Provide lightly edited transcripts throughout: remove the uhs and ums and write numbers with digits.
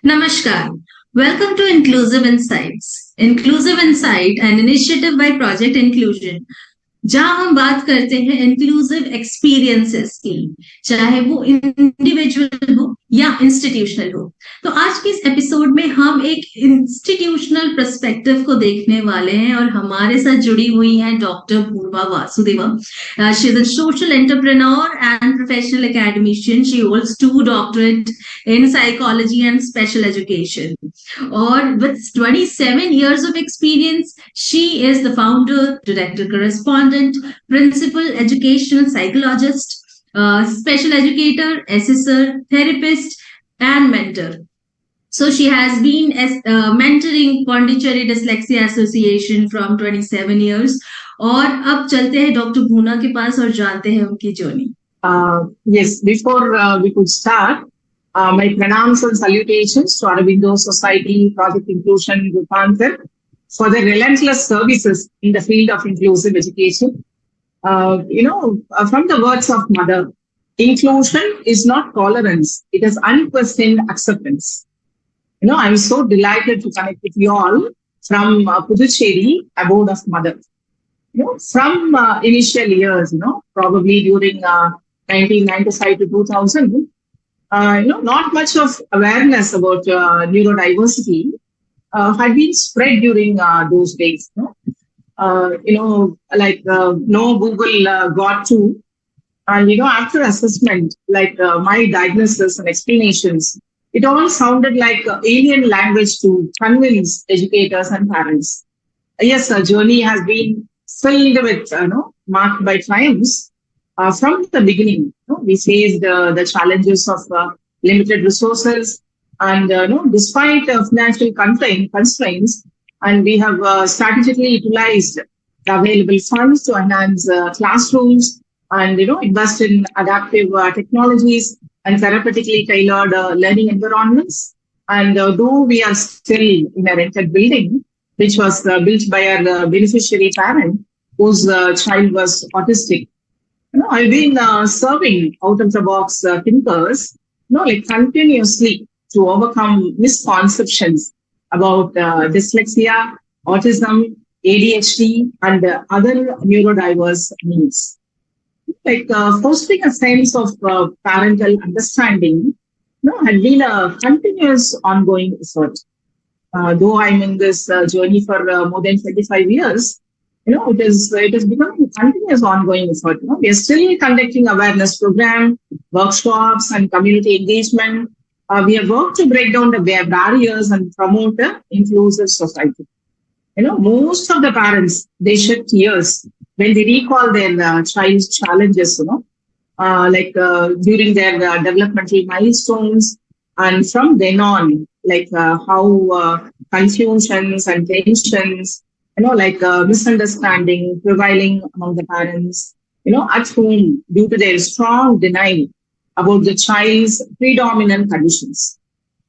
Namaskar. Welcome to Inclusive Insights. Inclusive Insight, an initiative by Project Inclusion, जहां हम बात करते हैं इंक्लूसिव एक्सपीरियंसेस की, चाहे वो इंडिविजुअल हो या इंस्टीट्यूशनल हो। तो आज के इस एपिसोड में हम एक इंस्टीट्यूशनल पर्सपेक्टिव को देखने वाले हैं और हमारे साथ जुड़ी हुई हैं doctor Purva Vasudeva. She is a social entrepreneur and professional academician. She holds 2 doctorate in psychology and special education. Or with 27 years of experience, she is the founder, director correspondent, principal educational psychologist, special educator, assessor, therapist, and mentor. So she has been mentoring Pondicherry Dyslexia Association from 27 years. और अब चलते हैं doctor भूना के पास और जानते हैं उनकी journey. Yes, before we could start, my pranams and salutations to Aurobindo Society, Project Inclusion, Rupantar, for their relentless services in the field of inclusive education. From the words of Mother, inclusion is not tolerance, it is unquestioned acceptance. I'm so delighted to connect with you all from Puducherry, abode of Mother. From initial years, probably during 1995 to 2000, not much of awareness about neurodiversity had been spread during those days. No Google got to, and after assessment, my diagnosis and explanations, it all sounded like alien language to convince educators and parents. Yes, the journey has been filled with, marked by triumphs. From the beginning, we faced the challenges of limited resources, and despite financial constraints, and we have strategically utilized the available funds to enhance classrooms and invest in adaptive technologies and therapeutically tailored learning environments. And though we are still in a rented building, which was built by our beneficiary parent whose child was autistic, I've been serving out-of-the-box thinkers, continuously to overcome misconceptions about dyslexia, autism, ADHD, and other neurodiverse needs. Fostering a sense of parental understanding, had been a continuous ongoing effort. Though I'm in this journey for more than 25 years, it is becoming a continuous ongoing effort. We are still conducting awareness program, workshops, and community engagement. We have worked to break down the barriers and promote an inclusive society. Most of the parents, they shed tears when they recall their child's challenges, during their developmental milestones, and from then on, how confusions and tensions, misunderstanding prevailing among the parents, at home due to their strong denial about the child's predominant conditions.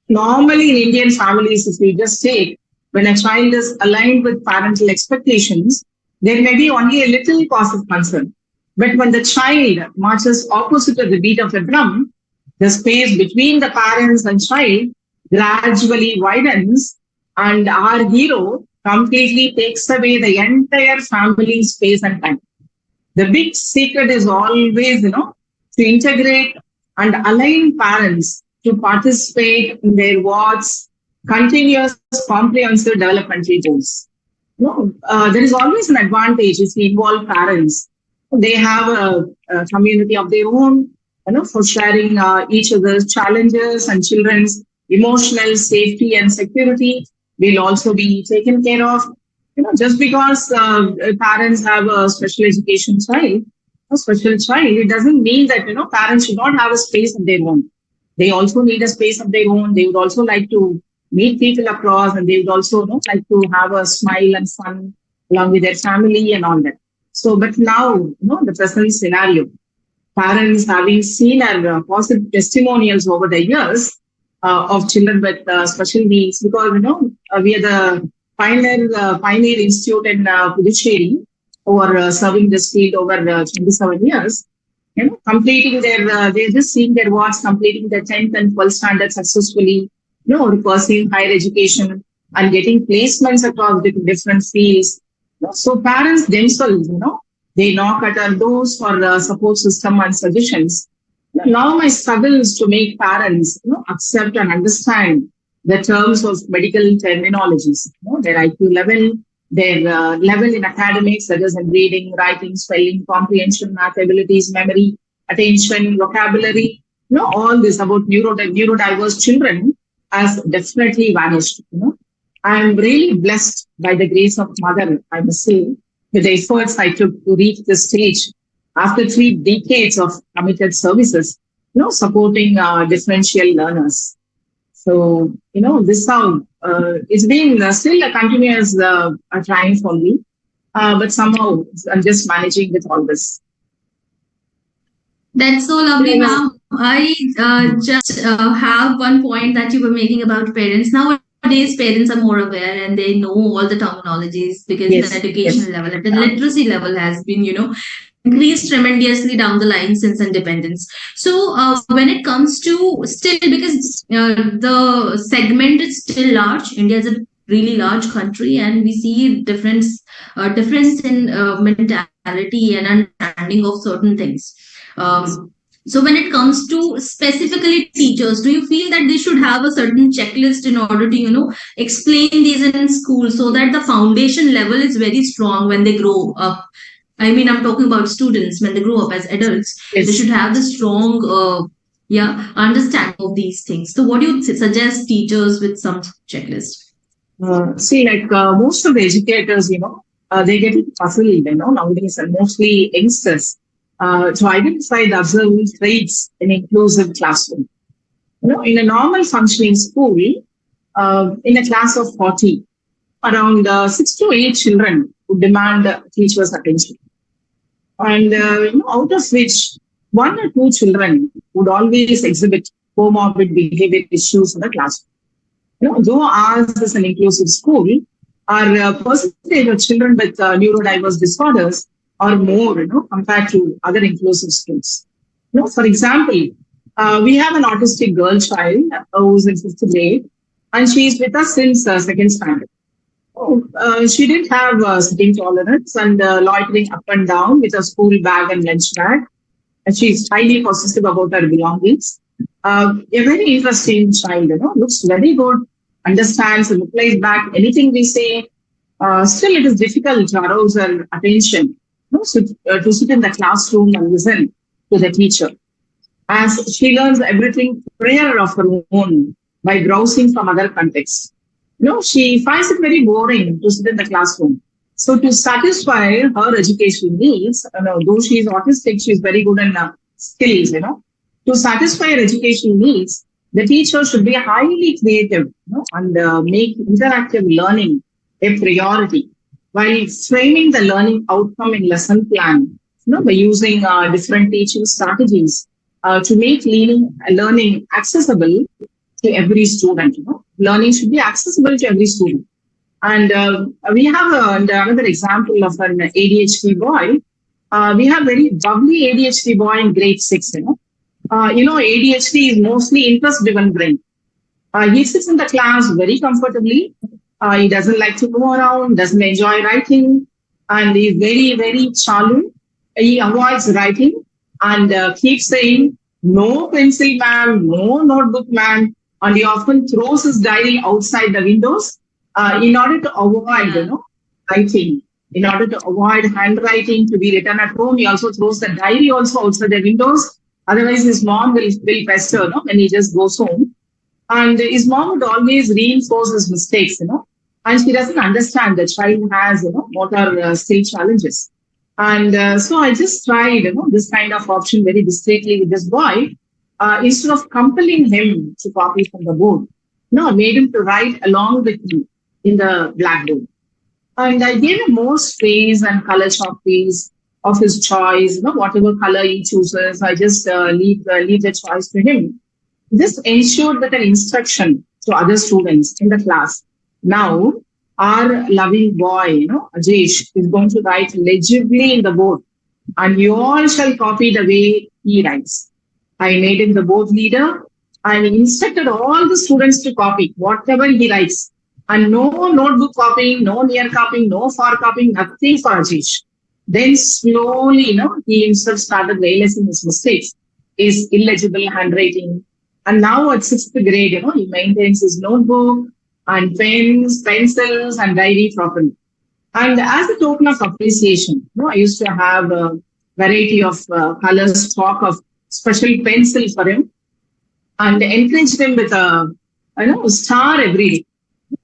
Normally in Indian families, if we just take, when a child is aligned with parental expectations, there may be only a little cause of concern. But when the child marches opposite to the beat of a drum, the space between the parents and child gradually widens, and our hero completely takes away the entire family space and time. The big secret is always, to integrate and align parents to participate in their ward's continuous comprehensive developmental goals. There is always an advantage if we involve parents. They have a community of their own, for sharing each other's challenges, and children's emotional safety and security will also be taken care of. Just because parents have a special education child, a special child, it doesn't mean that, parents should not have a space of their own. They also need a space of their own. They would also like to meet people across, and they would also like to have a smile and fun along with their family and all that. So, but now, the present scenario, parents having seen our positive testimonials over the years of children with special needs, because, we are the Pioneer Institute in Puducherry, who are serving this field over 27 years. Completing their, they're just seeing their wards completing their 10th and 12th standards successfully, pursuing higher education and getting placements across different fields. So parents themselves, they knock at our doors for support system and suggestions. Now my struggle is to make parents, accept and understand the terms of medical terminologies, their IQ level, their level in academics, that is in reading, writing, spelling, comprehension, math abilities, memory, attention, vocabulary, all this about neurodiverse children has definitely vanished. I'm really blessed by the grace of Mother, I must say, with the efforts I took to reach this stage after 3 decades of committed services, supporting differential learners. So, this how it's been still a continuous trying for me, but somehow I'm just managing with all this. That's so lovely, ma'am. I just have one point that you were making about parents. Nowadays, parents are more aware and they know all the terminologies because the education level, the literacy level has been, increased tremendously down the line since independence. So when it comes to still, because the segment is still large, India is a really large country, and we see difference in mentality and understanding of certain things. So when it comes to specifically teachers, do you feel that they should have a certain checklist in order to, explain these in school so that the foundation level is very strong when they grow up? I mean, I'm talking about students when they grow up as adults. They should have the strong, understanding of these things. So what do you suggest teachers with some checklist? See, like most of the educators, they get puzzled, nowadays, and mostly youngsters, to identify the observable traits in inclusive classroom. In a normal functioning school, in a class of 40, around 6 to 8 children would demand teachers' attention. And out of which 1 or 2 children would always exhibit comorbid behavior issues in the classroom. Though ours is an inclusive school, our percentage of children with neurodiverse disorders are more, compared to other inclusive schools. For example, we have an autistic girl child who's in 5th grade, and she's with us since 2nd standard. She didn't have sitting tolerance and loitering up and down with a school bag and lunch bag. And she's highly possessive about her belongings. A very interesting child, looks very good, understands and replies back anything we say. Still, it is difficult to arouse her attention, to sit in the classroom and listen to the teacher, as she learns everything prior of her own by browsing from other contexts. She finds it very boring to sit in the classroom. So to satisfy her education needs, though she is autistic, she is very good in skills, To satisfy her education needs, the teacher should be highly creative, and make interactive learning a priority while framing the learning outcome in lesson plan, by using different teaching strategies to make learning accessible to every student. Learning should be accessible to every student. And we have another example of an ADHD boy. We have very bubbly ADHD boy in grade 6. ADHD is mostly interest-driven brain. He sits in the class very comfortably. He doesn't like to go around, doesn't enjoy writing, and he's very, very chalu. He avoids writing and keeps saying, "No pencil, ma'am, no notebook, ma'am." And he often throws his diary outside the windows in order to avoid, writing. In order to avoid handwriting to be written at home, he also throws the diary also outside the windows. Otherwise, his mom will pester, when he just goes home. And his mom would always reinforce his mistakes, and she doesn't understand the child has, motor skill challenges. And so I just tried, this kind of option very discreetly with this boy. Instead of compelling him to copy from the board, I made him to write along with me in the blackboard. And I gave him more space and color copies of his choice, whatever color he chooses, I just leave the choice to him. This ensured that an instruction to other students in the class. Now, our loving boy, Ajesh, is going to write legibly in the board, and you all shall copy the way he writes. I made him the board leader, and instructed all the students to copy whatever he writes. And no notebook copying, no near copying, no far copying, nothing for Ajish. Then slowly, he himself started realizing his mistakes, his illegible handwriting. And now at sixth grade, he maintains his notebook and pens, pencils, and diary properly. And as a token of appreciation, I used to have a variety of colors, stock of special pencil for him, and encouraged him with a star every day.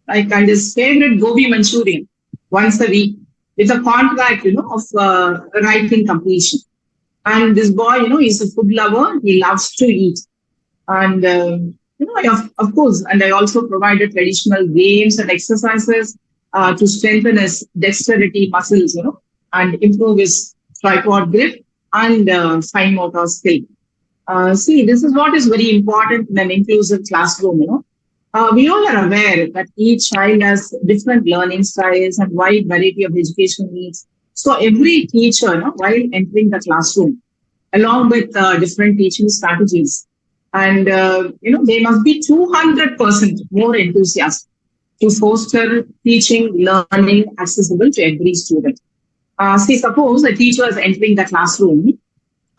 Like, and his favorite gobi Manchurian once a week with a contract, of writing completion. And this boy, he's a food lover. He loves to eat. And, of course, and I also provided traditional games and exercises to strengthen his dexterity muscles, and improve his tripod grip and fine motor skill. See, this is what is very important in an inclusive classroom, we all are aware that each child has different learning styles and wide variety of education needs. So every teacher, while entering the classroom, along with different teaching strategies, and they must be 200% more enthusiastic to foster teaching, learning accessible to every student. See, suppose a teacher is entering the classroom,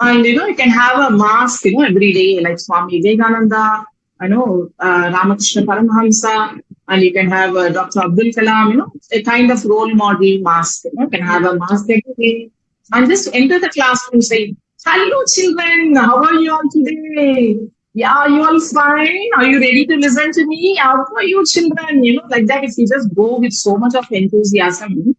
and you can have a mask, every day, like Swami Vivekananda, Ramakrishna Paramahamsa, and you can have Dr. Abdul Kalam, a kind of role model mask. You can have a mask every day, and just enter the classroom saying, "Hello, children. How are you all today? Yeah, you all fine? Are you ready to listen to me? How are you, children?" Like that. If you just go with so much of enthusiasm,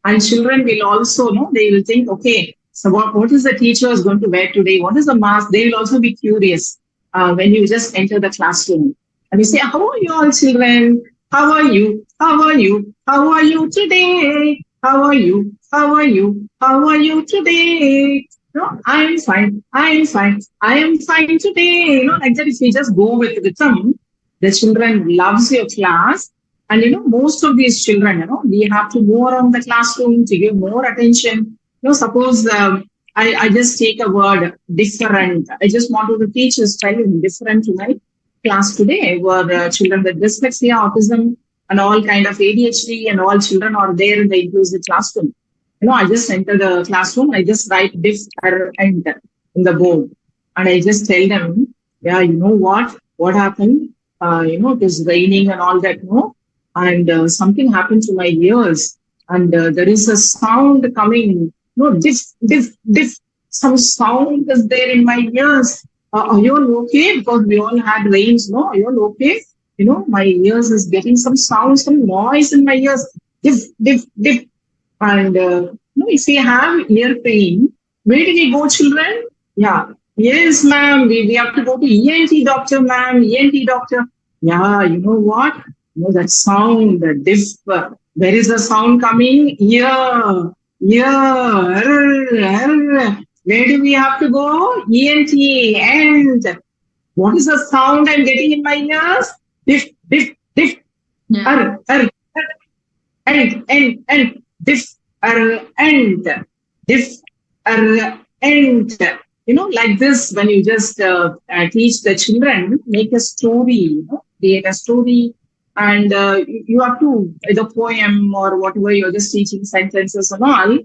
and children will also know, they will think, okay, so what is the teacher is going to wear today? What is the mask? They will also be curious. When you just enter the classroom and you say, "How are you all, children? How are you? How are you? How are you today? How are you? How are you? How are you today? I am fine. I am fine. I am fine today." Like that, if you just go with rhythm, the children loves your class. And, most of these children, we have to go around the classroom to give more attention. Suppose I just take a word different. I just wanted to teach a spelling different to my class today, where children with dyslexia, autism, and all kind of ADHD, and all children are there in the inclusive classroom. I just enter the classroom. I just write different in the board, and I just tell them, yeah, you know what happened? It is raining and all that, and something happened to my ears, and there is a sound coming. Diff, some sound is there in my ears. Are you all okay? Because we all had rains, no? Are you all okay? My ears is getting some sound, some noise in my ears. Diff. And, if we have ear pain, where do we go, children? Yeah. Yes, ma'am. We have to go to ENT doctor, ma'am. ENT doctor. Yeah, you know what? That sound, the diff. Where is the sound coming? Ear. Yeah, where do we have to go? ENT. And what is the sound I'm getting in my ears? Diff. Yeah. And diff, and diff, and. Like this, when you just teach the children, make a story, create a story. And you have to, either poem or whatever, you're just teaching sentences and all,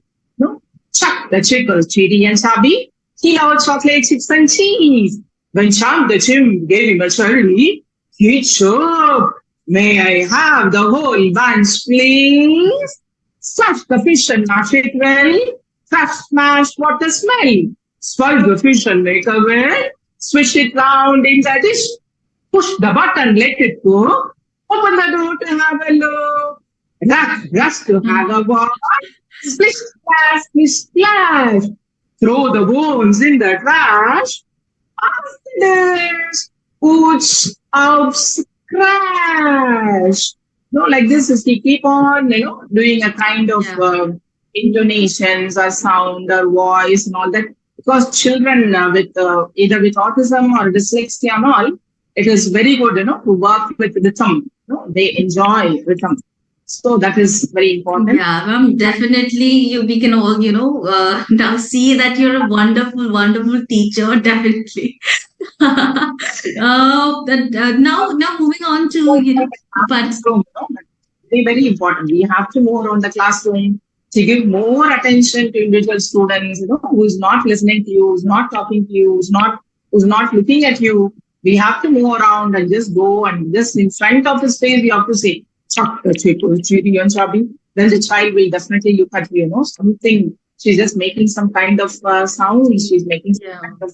Chuck the chickers, Chidi and Sabi, he loved chocolate chips and cheese. When Chuck the chimp gave him a cherry, he chirped, "May I have the whole bunch, please?" Stuff the fish and mash it well. Crash, smash, what a smell. Swallow the fish and make a well. Swish it round in the dish. Push the button, let it go. Open the door to have a look. Rush to have a walk. Splish, splash, splish, splash. Throw the bones in the trash. After ooch, ouch, crash. Like this is we keep on, doing a kind of intonations or sound or voice and all that. Because children with either with autism or dyslexia and all, it is very good, to work with rhythm. They enjoy rhythm. So that is very important. Yeah, definitely we can all, now see that you're a wonderful, wonderful teacher, definitely. Now moving on to, but Classroom, very, very important. We have to move around the classroom to give more attention to individual students, who is not listening to you, who's not talking to you, who's not looking at you. We have to move around and just go and just in front of his face, we have to say, "Chak, chiku, chiri, and chabi." Then the child will definitely look at you, something. She's just making some kind of sound. She's making some yeah. kind of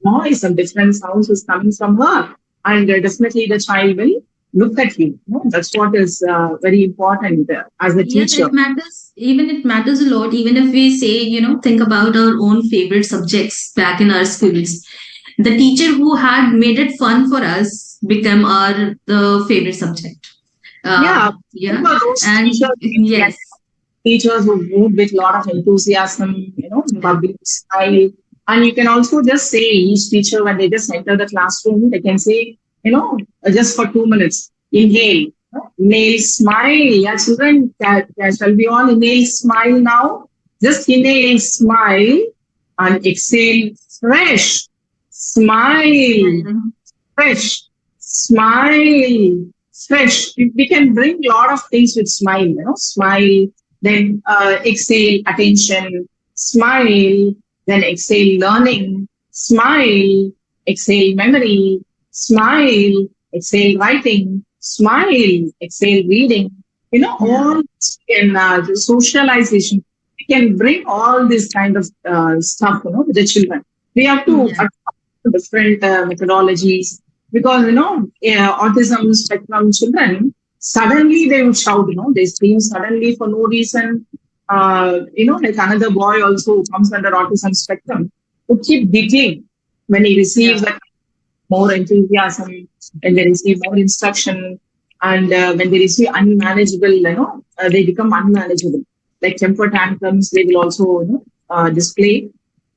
noise, some different sounds is coming from her. And definitely the child will look at you. That's what is very important as a Yes, teacher. it matters. Even it matters a lot. Even if we say, think about our own favorite subjects back in our schools. The teacher who had made it fun for us become our the favorite subject. Yeah, Yeah, for those and teachers, yes, teachers who move with a lot of enthusiasm, yeah, bubbly style. And you can also just say each teacher when they just enter the classroom, they can say, just for 2 minutes, inhale, inhale, smile. Yeah, children, shall we all inhale, smile now? Just inhale, smile, and exhale, fresh, smile, yeah, fresh, smile, fresh. We can bring a lot of things with smile, smile, then exhale, attention, smile, then exhale, learning, smile, exhale, memory, smile, exhale, writing, smile, exhale, reading. yeah, All in the socialization. We can bring all this kind of stuff, with the children. We have to yeah, different methodologies because autism spectrum children suddenly they would shout, they scream suddenly for no reason. Like another boy also who comes under autism spectrum would keep giggling when he receives yeah, like more enthusiasm, when they receive more instruction, and when they receive unmanageable, they become unmanageable. Like temper tantrums, they will also display.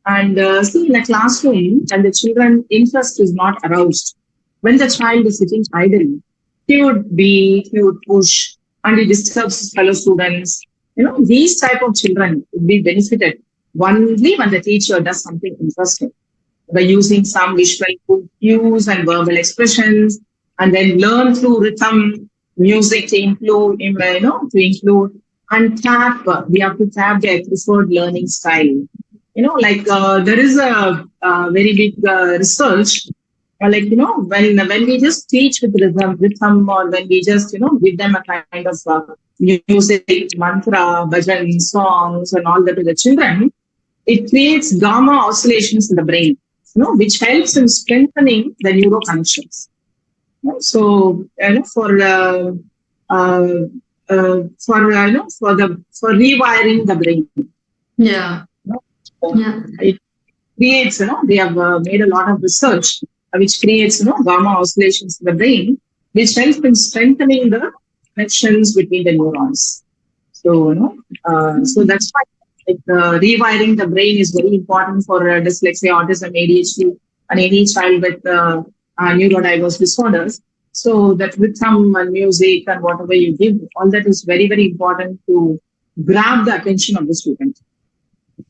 And see, in a classroom, and the children interest is not aroused. When the child is sitting idle, he would push, and he disturbs his fellow students. These type of children would be benefited only when the teacher does something interesting by using some visual cues and verbal expressions, and then learn through rhythm, music to include, and tap. We have to tap their preferred learning style. Like there is a very big research. Like when we just teach with rhythm, or when we just give them a kind of music, mantra, bhajan, songs, and all that to the children, it creates gamma oscillations in the brain, which helps in strengthening the neuro connections. So, uh, for rewiring the brain. yeah, So yeah, it creates, they have made a lot of research which creates, gamma oscillations in the brain, which helps in strengthening the connections between the neurons. So, so that's why rewiring the brain is very important for dyslexia, autism, ADHD, and any child with neurodiverse disorders. So that rhythm and music and whatever you give, all that is very, very important to grab the attention of the student.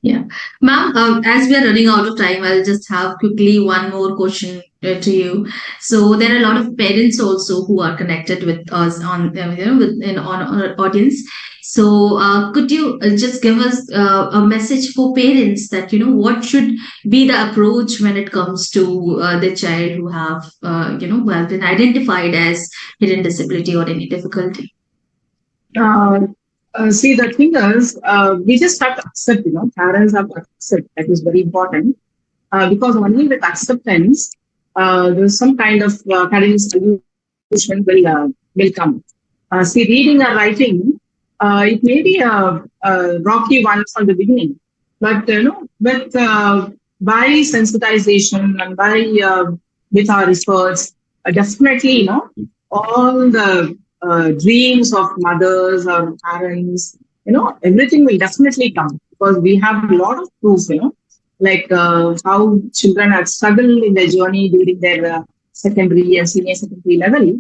yeah. Ma'am, as we are running out of time, I'll just have quickly one more question to you. So there are a lot of parents also who are connected with us on, on our audience. So could you just give us a message for parents that, what should be the approach when it comes to the child who have, who have been identified as hidden disability or any difficulty? Uh, See, the thing is, we just have to accept, parents have to accept. That is very important because only with acceptance, there's some kind of academic solution will come. See, reading or writing, it may be a rocky one from the beginning, but by sensitization and by with our research, definitely, all the dreams of mothers or parents, everything will definitely come because we have a lot of proof, like how children have struggled in their journey during their secondary and senior secondary level,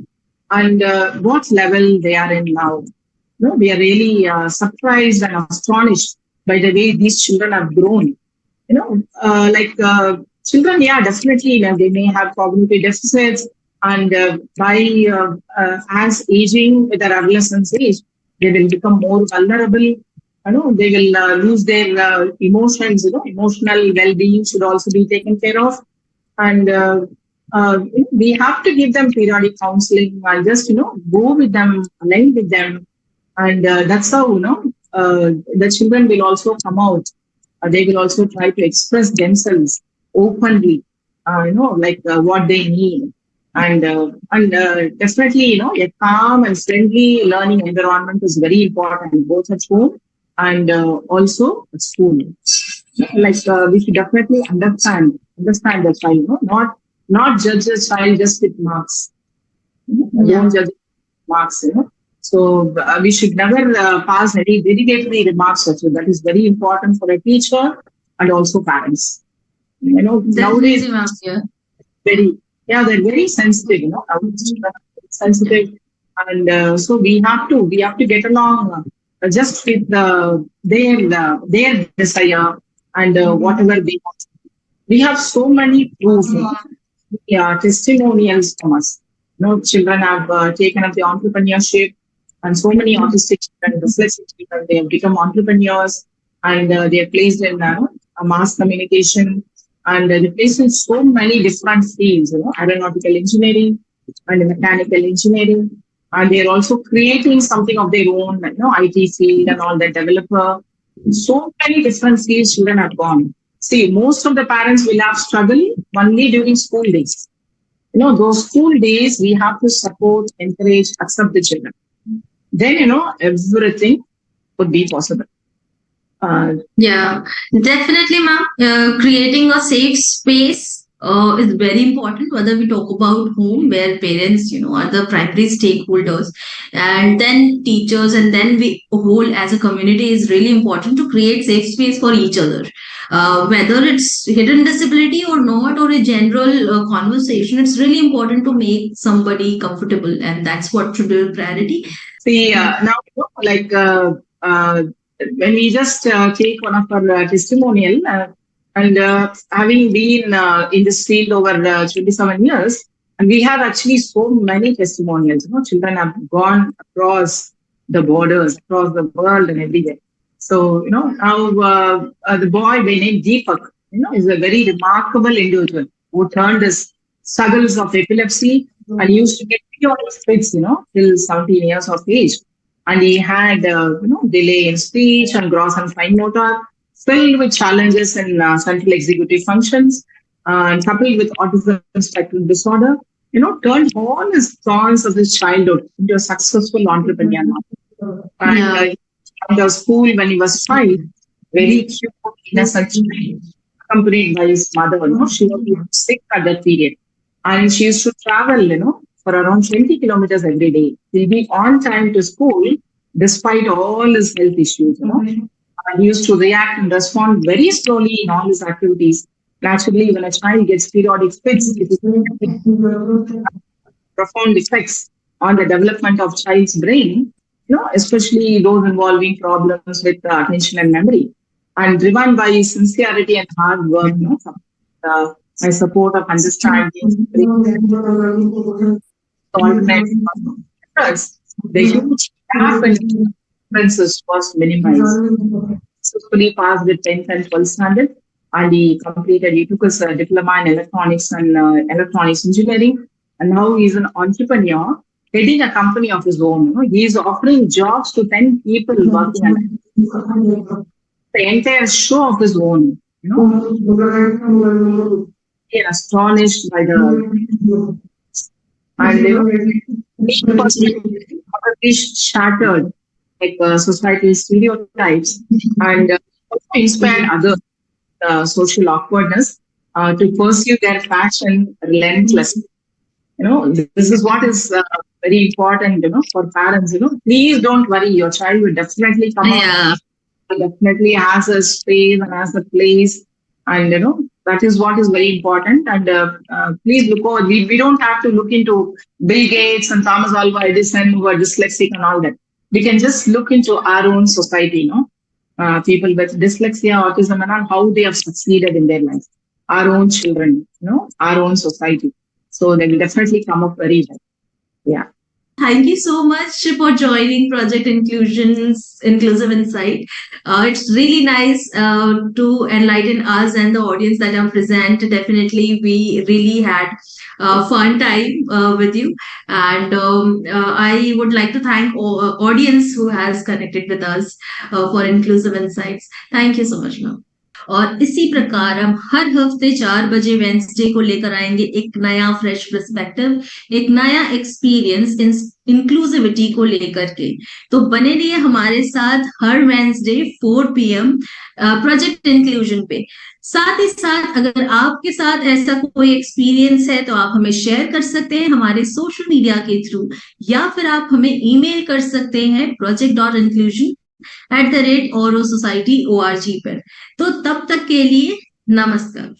and what level they are in now. We are really surprised and astonished by the way these children have grown. Children, yeah, definitely, they may have cognitive deficits, and by as aging with their adolescence age, they will become more vulnerable. They will lose their emotions. Emotional well-being should also be taken care of, and we have to give them periodic counseling and just go with them, align with them, and that's how the children will also come out. They will also try to express themselves openly, like what they need. And definitely, a calm and friendly learning environment is very important, both at home and also at school. Like we should definitely understand the child, not judge a child just with marks. Yeah. Don't judge marks. So we should never pass any derogatory remarks also. That is very important for a teacher and also parents. Nowadays Definitely, ma'am. Yeah. very, yeah, they're very sensitive. Nowadays children are very sensitive, and so we have to get along just with their desire and whatever they want. We have so many proof, yeah, testimonials from us. Children have taken up the entrepreneurship, and so many autistic children, dyslexic children, they have become entrepreneurs, and they are placed in a mass communication, and they're placed in so many different fields, aeronautical engineering and mechanical engineering, and they are also creating something of their own, IT field and all that developer. So many different fields children have gone. See, most of the parents will have struggle only during school days. Those school days we have to support, encourage, accept the children. Then, everything would be possible. Yeah, definitely, ma'am. Creating a safe space is very important. Whether we talk about home, where parents, are the primary stakeholders, and then teachers, and then we whole as a community is really important to create safe space for each other. Whether it's hidden disability or not, or a general conversation, it's really important to make somebody comfortable, and that's what should be a priority. See, now, like when we just take one of our testimonial, and having been in this field over 27 years, and we have actually so many testimonials. Children have gone across the borders, across the world, and everywhere. So, now the boy by name Deepak, is a very remarkable individual who turned his struggles of epilepsy and used to get periodic fits, till 17 years of age. And he had, delay in speech and gross and fine motor, filled with challenges in central executive functions, and coupled with autism spectrum disorder, turned all his thorns of his childhood into a successful entrepreneur now. And Yeah. he started the school when he was 5, very cute, innocent child, accompanied by his mother. She was sick at that period. And she used to travel, for around 20 kilometers every day. He'll be on time to school despite all his health issues. And he used to react and respond very slowly in all his activities. Naturally, when a child gets periodic fits, it is profound effects on the development of child's brain, especially those involving problems with attention and memory. And driven by sincerity and hard work, uh, my support of understanding, alternate methods, the huge gap in differences was minimized. Successfully passed the 10th and 12th standard, and he took his diploma in electronics and electronics engineering, and now he's an entrepreneur heading a company of his own. He is offering jobs to 10 people working on the entire show of his own. He is astonished by the and he shattered like societal stereotypes and also inspired others social awkwardness to pursue their passion relentlessly. This is what is very important, for parents. Please don't worry, your child will definitely come out. Yeah. Definitely has a space and has a place, and that is what is very important. And please look over. We don't have to look into Bill Gates and Thomas Alva Edison who are dyslexic and all that. We can just look into our own society. People with dyslexia, autism, and all, how they have succeeded in their life. our own children, our own society. So they will definitely come up very well. Yeah. Thank you so much for joining Project Inclusion's Inclusive Insight. It's really nice to enlighten us and the audience that are present. Definitely, we really had a fun time with you. And I would like to thank audience who has connected with us for Inclusive Insights. Thank you so much, ma'am. और इसी प्रकार हम हर हफ्ते 4 बजे Wednesday को लेकर आएंगे एक नया फ्रेश पर्सपेक्टिव, एक नया एक्सपीरियंस इंक्लूसिविटी को लेकर के। तो बने रहिए हमारे साथ हर वेंसडे 4 PM प्रोजेक्ट इंक्लूजन पे। साथ ही साथ अगर आपके साथ ऐसा कोई एक्सपीरियंस है तो आप हमें शेयर कर सकते हैं हमारे सोशल मीडिया के थ्रू, या फिर आप हमें ईमेल कर सकते हैं project.inclusion@aurosociety.org पर। तो तब तक के लिए नमस्कार।